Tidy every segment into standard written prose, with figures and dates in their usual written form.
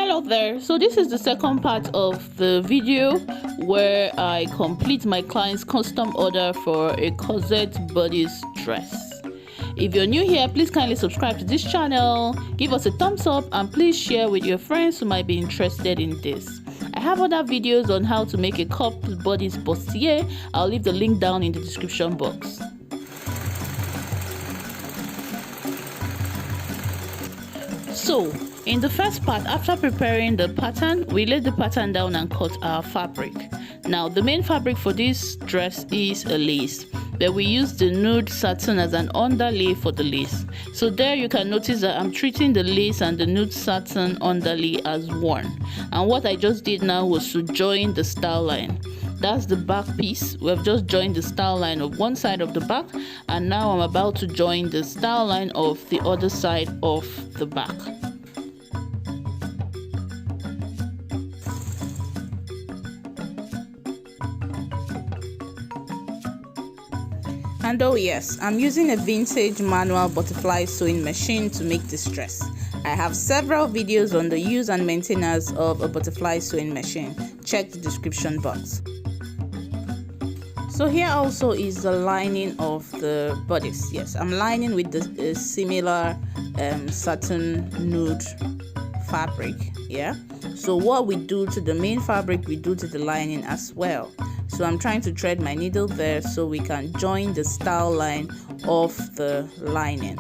Hello there. So this is the second part of the video where I complete my client's custom order for a corset bodice dress. If you're new here, please kindly subscribe to this channel, give us a thumbs up, and please share with your friends who might be interested in this. I have other videos on how to make a cup bodice bustier. I'll leave the link down in the description box. So, in the first part, after preparing the pattern, we laid the pattern down and cut our fabric. Now, the main fabric for this dress is a lace, but we use the nude satin as an underlay for the lace. So there you can notice that I'm treating the lace and the nude satin underlay as one. And what I just did now was to join the style line. That's the back piece. We have just joined the style line of one side of the back, and now I'm about to join the style line of the other side of the back. And oh yes, I'm using a vintage manual butterfly sewing machine to make this dress. I have several videos on the use and maintenance of a butterfly sewing machine. Check the description box. So here also is the lining of the bodice. Yes, I'm lining with the similar satin nude fabric. Yeah. So what we do to the main fabric, we do to the lining as well. So I'm trying to thread my needle there so we can join the style line of the lining.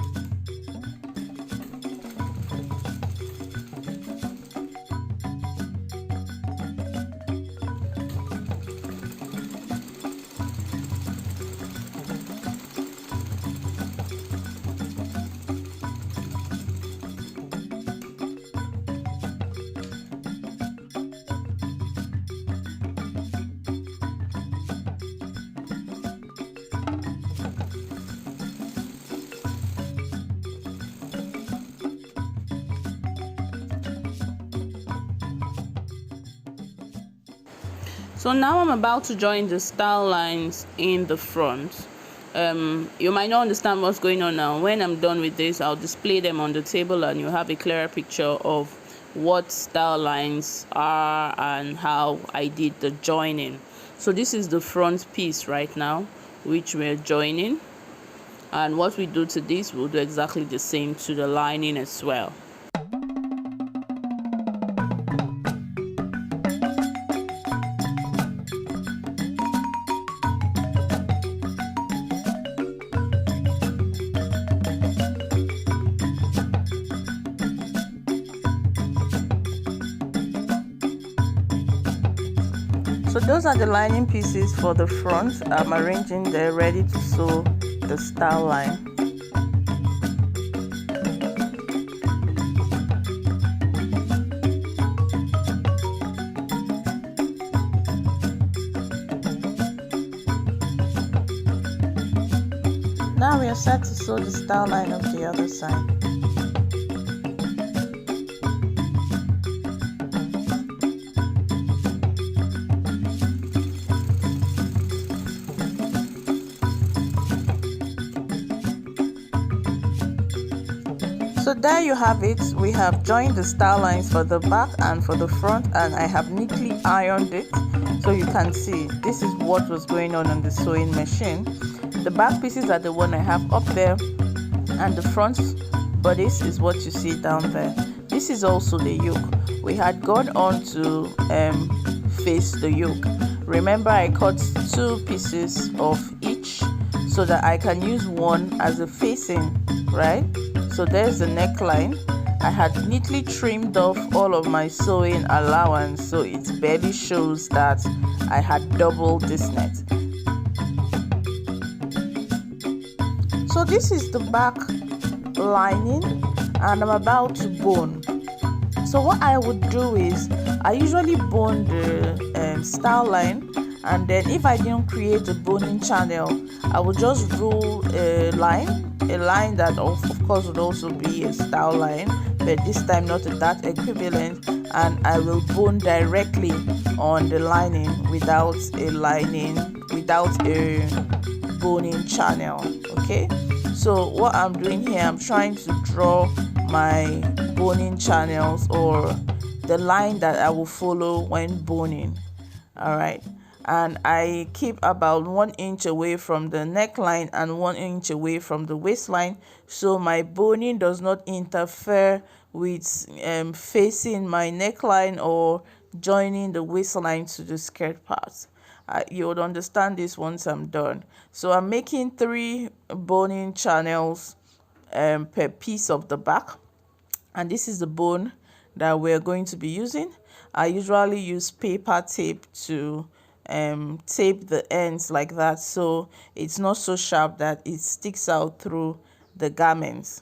So now I'm about to join the style lines in the front. You might not understand what's going on now. When I'm done with this, I'll display them on the table and you'll have a clearer picture of what style lines are and how I did the joining. So this is the front piece right now, which we're joining. And what we do to this, we'll do exactly the same to the lining as well. So those are the lining pieces for the front. I'm arranging there, ready to sew the style line. Now we are set to sew the style line of the other side. So there you have it. We have joined the style lines for the back and for the front, and I have neatly ironed it. So you can see this is what was going on the sewing machine. The back pieces are the one I have up there, and the front bodice is what you see down there. This is also the yoke. We had gone on to face the yoke. Remember, I cut 2 pieces of each so that I can use one as a facing, right? So there's the neckline. I had neatly trimmed off all of my sewing allowance, so it barely shows that I had doubled this net. So this is the back lining, and I'm about to bone. So what I would do is, I usually bone the style line, and then if I didn't create a boning channel, I would just rule a line that of course would also be a style line, but this time not that equivalent, and I will bone directly on the lining without a boning channel. Okay, so what I'm doing here, I'm trying to draw my boning channels or the line that I will follow when boning. All right, and I keep about 1 inch away from the neckline and 1 inch away from the waistline, so my boning does not interfere with facing my neckline or joining the waistline to the skirt part. You would understand this once I'm done. So I'm making 3 boning channels per piece of the back, and this is the bone that we're going to be using. I usually use paper tape to tape the ends like that, so it's not so sharp that it sticks out through the garments.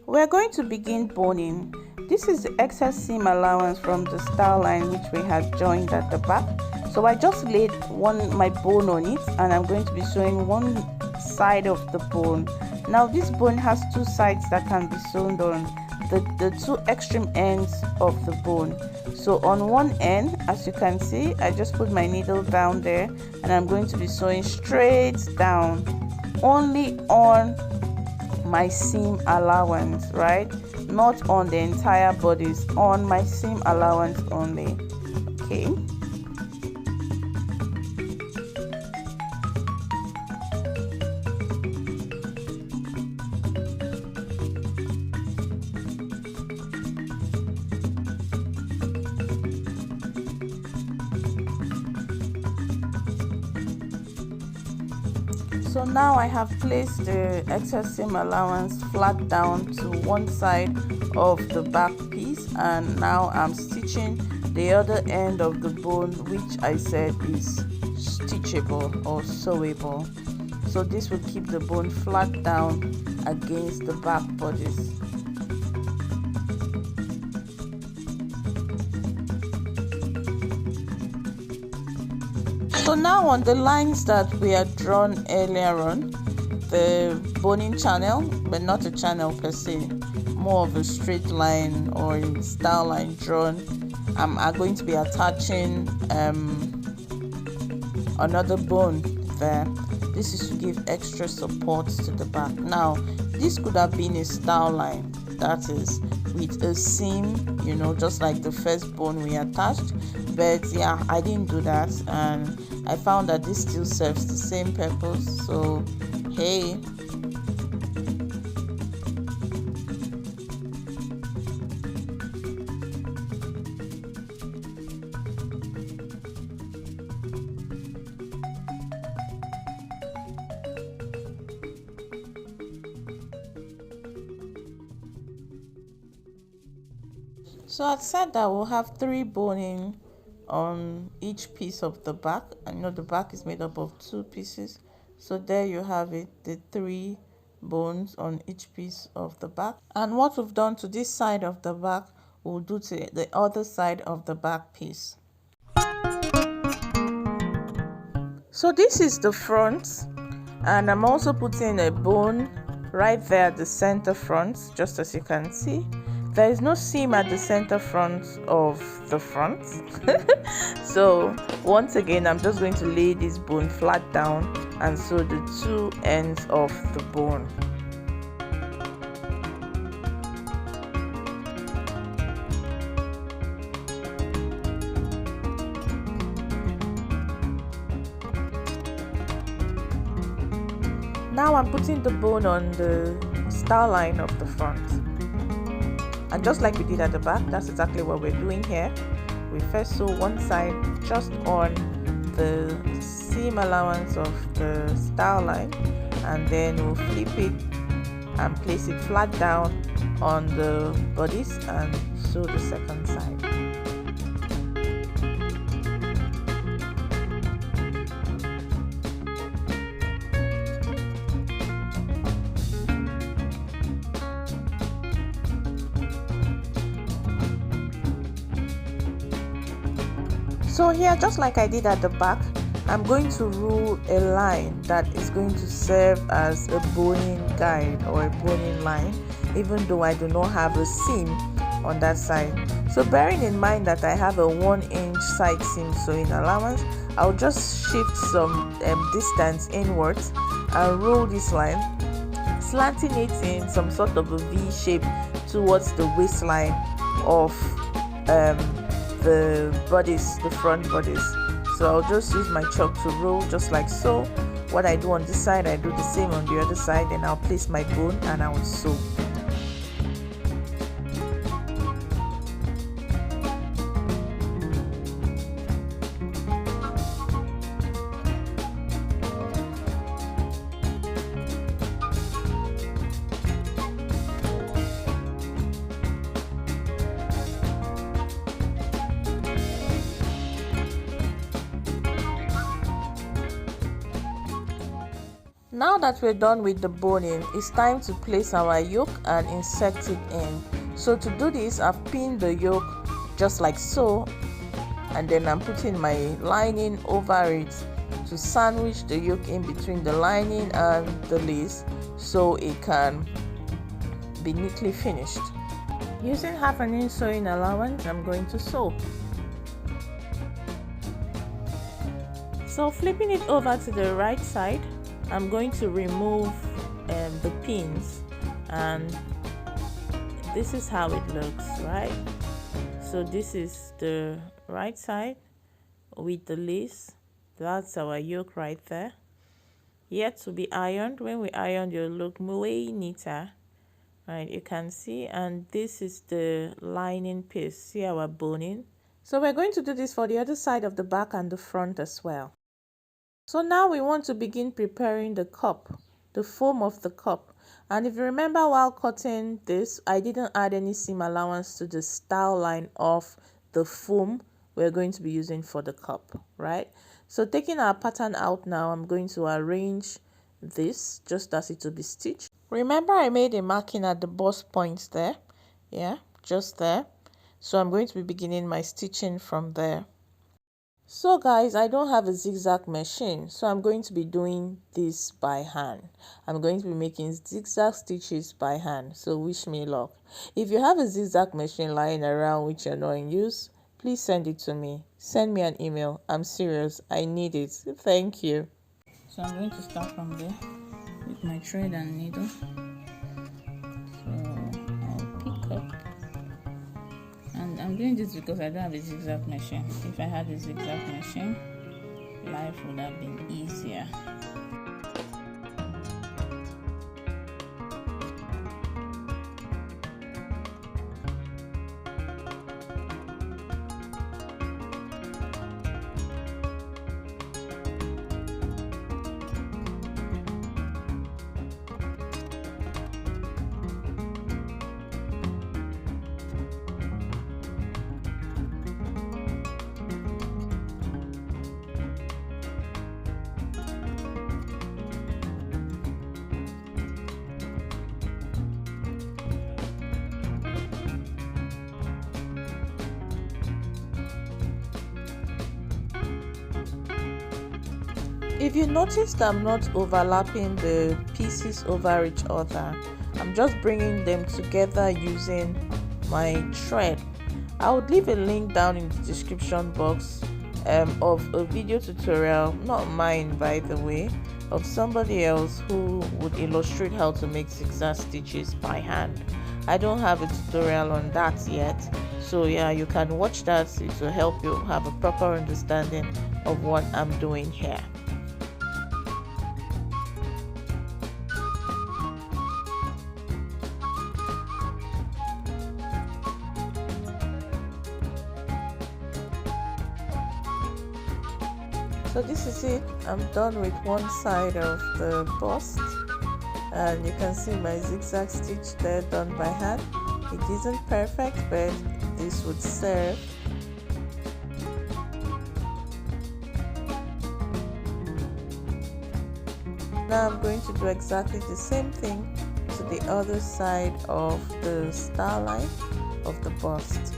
We're going to begin boning. This is the excess seam allowance from the style line which we had joined at the back. So I just laid my bone on it, and I'm going to be sewing one side of the bone. Now this bone has 2 sides that can be sewn on, the 2 extreme ends of the bone. So on one end, as you can see, I just put my needle down there, and I'm going to be sewing straight down only on my seam allowance, right? Not on the entire bodice, on my seam allowance only. Okay. So now I have placed the excess seam allowance flat down to one side of the back piece, and now I'm stitching the other end of the bone, which I said is stitchable or sewable. So this will keep the bone flat down against the back bodice. So now on the lines that we had drawn earlier on, the boning channel, but not a channel per se, more of a straight line or a style line drawn, I'm going to be attaching another bone there. This is to give extra support to the back. Now this could have been a style line, that is with a seam, you know, just like the first bone we attached, but yeah, I didn't do that, and I found that this still serves the same purpose, so hey. So I said that we'll have 3 boning on each piece of the back. I know the back is made up of 2 pieces, so there you have it, the 3 bones on each piece of the back. And what we've done to this side of the back, we'll do to the other side of the back piece. So this is the front, and I'm also putting a bone right there at the center front, just as you can see. There is no seam at the center front of the front. So once again, I'm just going to lay this bone flat down and sew the 2 ends of the bone. Now I'm putting the bone on the style line of the front. And just like we did at the back, that's exactly what we're doing here. We first sew one side just on the seam allowance of the style line, and then we'll flip it and place it flat down on the bodice and sew the second side. So here, just like I did at the back, I'm going to rule a line that is going to serve as a boning guide or a boning line, even though I do not have a seam on that side. So bearing in mind that I have a 1-inch side seam sewing allowance, I'll just shift some distance inwards and roll this line slanting it in some sort of a V shape towards the waistline of the bodice, the front bodice. So I'll just use my chalk to roll just like so. What I do on this side, I do the same on the other side, and I'll place my bone and I will sew. Now that we're done with the boning, it's time to place our yoke and insert it in. So to do this, I've pinned the yoke just like so, and then I'm putting my lining over it to sandwich the yoke in between the lining and the lace so it can be neatly finished. Using 1/2 inch sewing allowance, I'm going to sew. So flipping it over to the right side, I'm going to remove the pins, and this is how it looks, right? So this is the right side with the lace. That's our yoke right there, yet to be ironed. When we iron, you'll look way neater, right? You can see. And this is the lining piece. See our boning. So we're going to do this for the other side of the back and the front as well. So now we want to begin preparing the cup, the foam of the cup. And if you remember, while cutting this, I didn't add any seam allowance to the style line of the foam we're going to be using for the cup, right? So taking our pattern out now, I'm going to arrange this just as it will be stitched. Remember, I made a marking at the bust points there, yeah, just there. So I'm going to be beginning my stitching from there. So guys, I don't have a zigzag machine, so I'm going to be doing this by hand. I'm going to be making zigzag stitches by hand, so wish me luck. If you have a zigzag machine lying around which you're not in use, please send it to me. Send me an email. I'm serious, I need it. Thank you. So I'm going to start from there with my thread and needle. So I'll pick up. And I'm doing this because I don't have a zigzag machine. If I had a zigzag machine, life would have been easier. If you noticed, I'm not overlapping the pieces over each other. I'm just bringing them together using my thread. I would leave a link down in the description box of a video tutorial, not mine by the way, of somebody else who would illustrate how to make zigzag stitches by hand. I don't have a tutorial on that yet, so yeah, you can watch that. It will help you have a proper understanding of what I'm doing here. So this is it. I'm done with one side of the bust, and you can see my zigzag stitch there done by hand. It isn't perfect, but this would serve. Now I'm going to do exactly the same thing to the other side of the star line of the bust.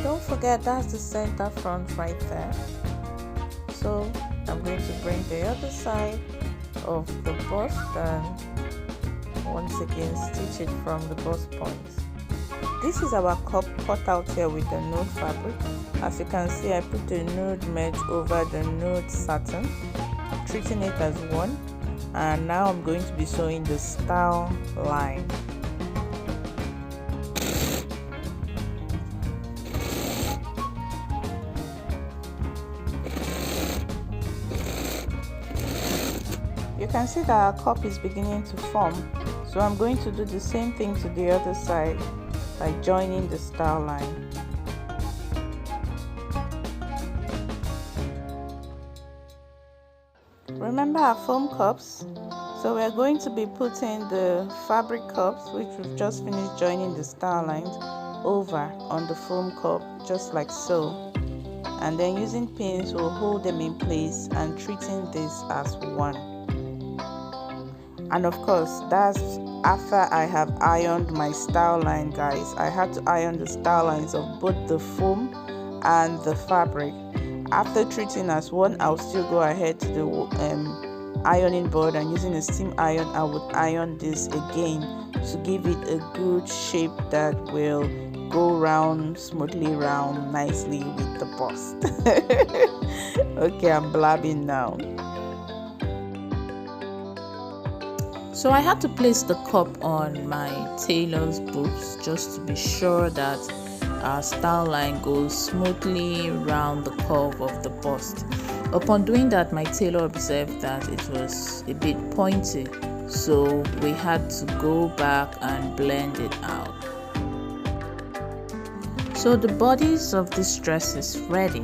Don't forget, that's the center front right there. So I'm going to bring the other side of the bust and once again stitch it from the bust points. This is our cup cut out here with the nude fabric. As you can see, I put the nude medge over the nude satin, treating it as one. And now I'm going to be sewing the style line. You can see that our cup is beginning to form, so I'm going to do the same thing to the other side by joining the style line. Remember our foam cups? So we're going to be putting the fabric cups, which we've just finished joining the style lines, over on the foam cup, just like so. And then using pins, we'll hold them in place and treating this as one. And of course, that's after I have ironed my style line, guys. I had to iron the style lines of both the foam and the fabric. After treating as one, I'll still go ahead to the ironing board, and using a steam iron, I would iron this again to give it a good shape that will go round, smoothly round nicely with the bust. Okay, I'm blabbing now. So I had to place the cup on my tailor's boobs just to be sure that our style line goes smoothly round the curve of the bust. Upon doing that, my tailor observed that it was a bit pointy, so we had to go back and blend it out. So the bodice of this dress is ready.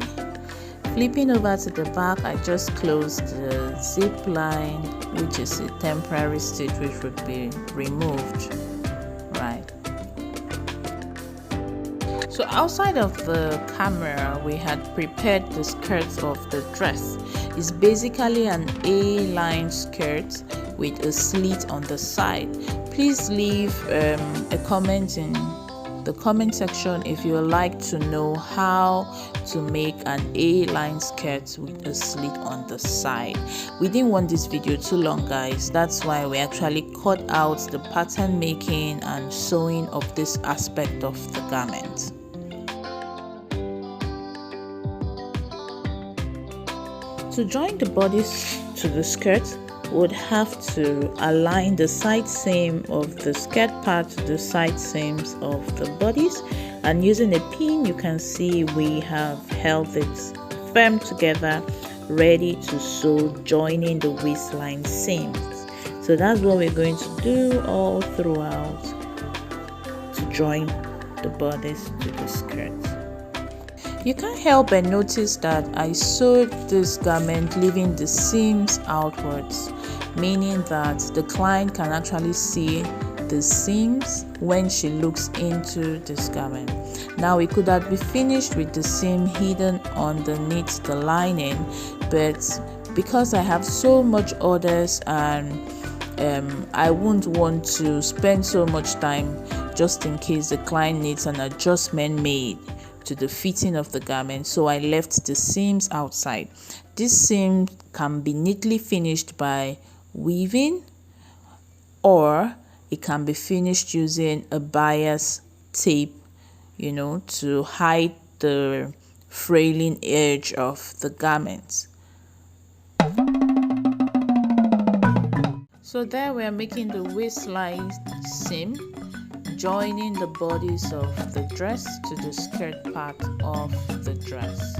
Flipping over to the back, I just closed the zip line, which is a temporary stitch which would be removed. Right. So outside of the camera, we had prepared the skirt of the dress. It's basically an A-line skirt with a slit on the side. Please leave a comment in the comment section if you would like to know how to make an A-line skirt with a slit on the side. We didn't want this video too long, guys. That's why we actually cut out the pattern making and sewing of this aspect of the garment. To join the bodice to the skirt, would have to align the side seam of the skirt part to the side seams of the bodice, and using a pin, you can see we have held it firm together, ready to sew, joining the waistline seams. So that's what we're going to do all throughout to join the bodice to the skirt. You can't help but notice that I sewed this garment leaving the seams outwards, meaning that the client can actually see the seams when she looks into this garment. Now we could have been finished with the seam hidden underneath the lining, but because I have so much orders and I wouldn't want to spend so much time just in case the client needs an adjustment made to the fitting of the garment, so I left the seams outside. This seam can be neatly finished by weaving, or it can be finished using a bias tape, you know, to hide the fraying edge of the garment. So there we are making the waistline seam, joining the bodice of the dress to the skirt part of the dress.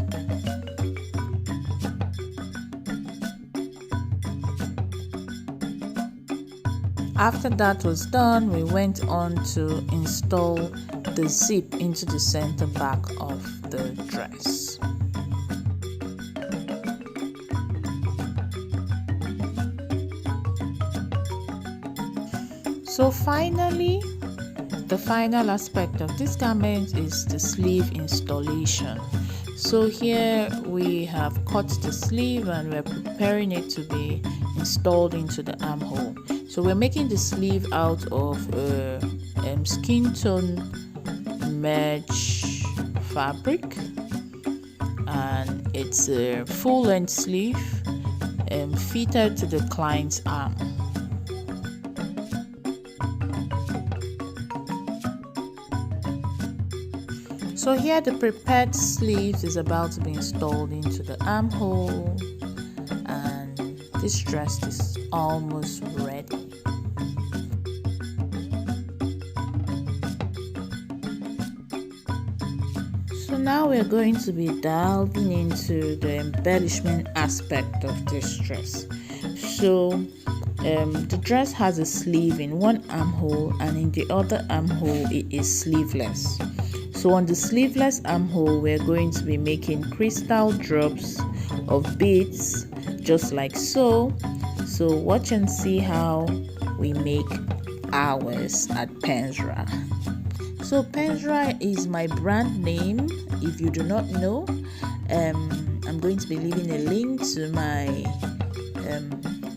After that was done, we went on to install the zip into the center back of the dress. So finally, the final aspect of this garment is the sleeve installation. So here we have cut the sleeve and we're preparing it to be installed into the armhole. So we're making the sleeve out of skin tone merge fabric, and it's a full length sleeve fitted to the client's arm. So here the prepared sleeves is about to be installed into the armhole, and this dress is almost ready. So now we're going to be delving into the embellishment aspect of this dress. So the dress has a sleeve in one armhole, and in the other armhole it is sleeveless. So on the sleeveless armhole, we're going to be making crystal drops of beads, just like so. So watch and see how we make ours at Pensra. So Pensra is my brand name. If you do not know, I'm going to be leaving a link to my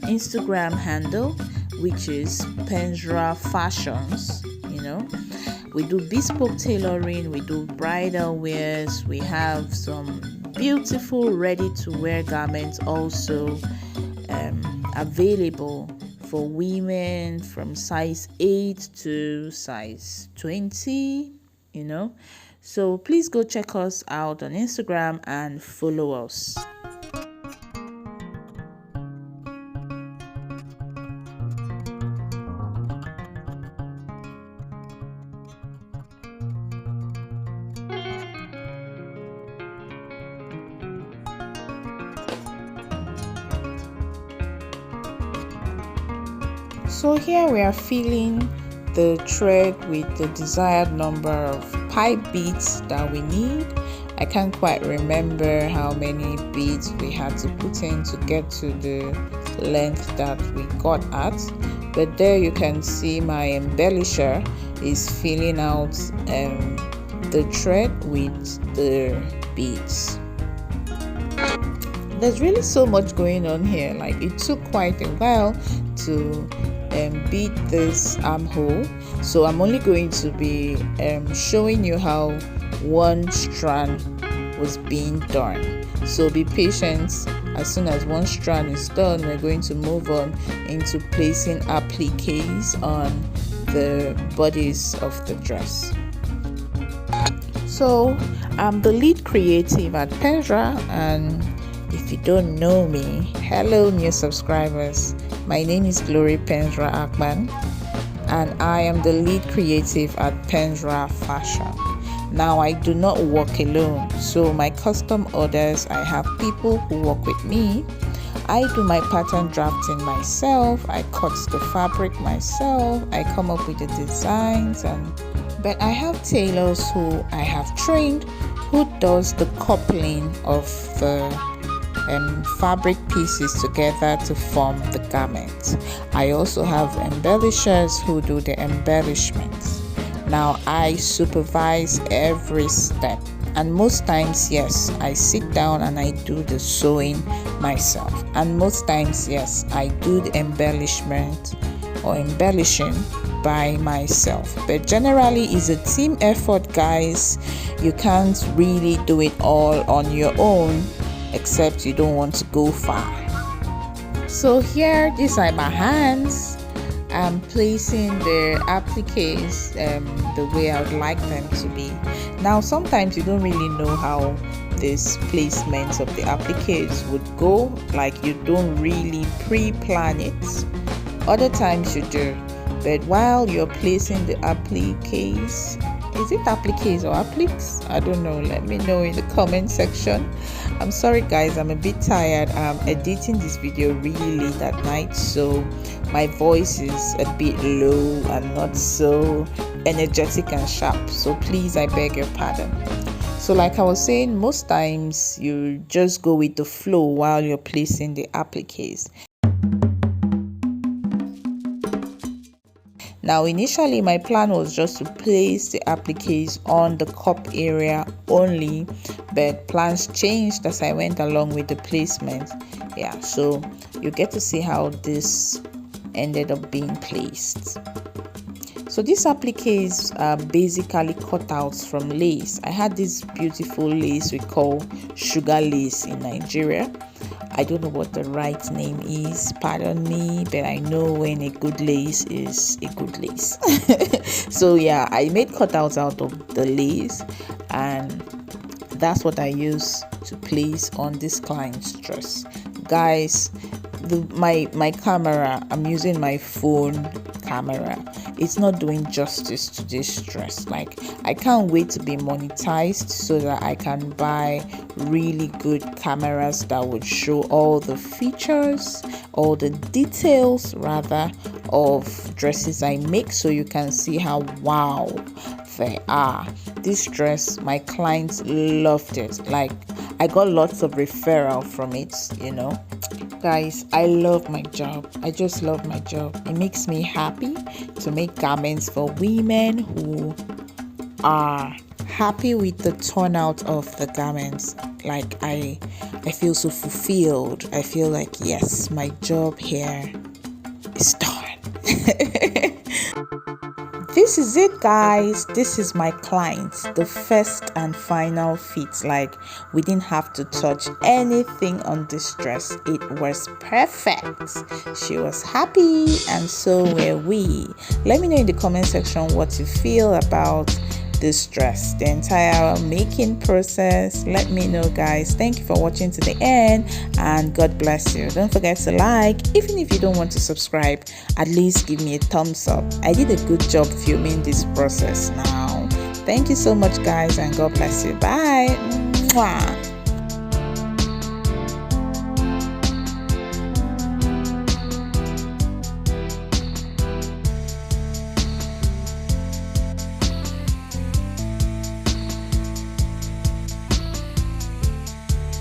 Instagram handle, which is Pensra Fashions. We do bespoke tailoring, we do bridal wears, we have some beautiful ready-to-wear garments also available for women from size 8 to size 20, So please go check us out on Instagram and follow us. So here we are filling the thread with the desired number of pipe beads that we need. I can't quite remember how many beads we had to put in to get to the length that we got at, but there you can see my embellisher is filling out the thread with the beads. There's really so much going on here. Like, it took quite a while to bead this armhole, so I'm only going to be showing you how one strand was being done. So be patient. As soon as one strand is done, we're going to move on into placing appliques on the bodice of the dress. So I'm the lead creative at Pensra, and if you don't know me, hello new subscribers. My name is Glory Pensra Akman, and I am the lead creative at Pensra Fashion. Now, I do not work alone, so my custom orders, I have people who work with me. I do my pattern drafting myself, I cut the fabric myself, I come up with the designs, but I have tailors who I have trained who does the coupling of the fabric pieces together to form the garment. I also have embellishers who do the embellishments. Now, I supervise every step, and most times, yes, I sit down and I do the sewing myself, and most times, yes, I do the embellishment or embellishing by myself. But generally, it's a team effort, guys. You can't really do it all on your own, except you don't want to go far. So here, these are my hands. I'm placing the appliques the way I would like them to be. Now, sometimes you don't really know how this placement of the appliques would go, like you don't really pre-plan it. Other times you do, but while you're placing the appliques, is it appliques or appliques? I don't know. Let me know in the comment section. I'm sorry guys, I'm a bit tired. I'm editing this video really late at night, so my voice is a bit low and not so energetic and sharp, so please, I beg your pardon. So like I was saying, most times you just go with the flow while you're placing the appliques. Now, initially my plan was just to place the appliques on the cup area only, but plans changed as I went along with the placement. Yeah, so you get to see how this ended up being placed. So these appliques are basically cutouts from lace. I had this beautiful lace we call sugar lace in Nigeria. I don't know what the right name is, pardon me, but I know when a good lace is a good lace. So yeah, I made cutouts out of the lace, and that's what I use to place on this client's dress. Guys, my camera, I'm using my phone camera, it's not doing justice to this dress. Like, I can't wait to be monetized so that I can buy really good cameras that would show all the features, all the details rather, of dresses I make, so you can see how wow they are. This dress, my clients loved it. Like, I got lots of referral from it, you know. Guys, I love my job. I just love my job. It makes me happy to make garments for women who are happy with the turnout of the garments. Like, I feel so fulfilled. I feel like, yes, my job here is done. This is it, guys. This is my client, the first and final fit. Like, we didn't have to touch anything on this dress. It was perfect. She was happy, and so were we. Let me know in the comment section what you feel about this dress, the entire making process. Let me know, guys. Thank you for watching to the end, and God bless you. Don't forget to like. Even if you don't want to subscribe, at least give me a thumbs up. I did a good job filming this process now. Thank you so much, guys, and God bless you. Bye. Mwah.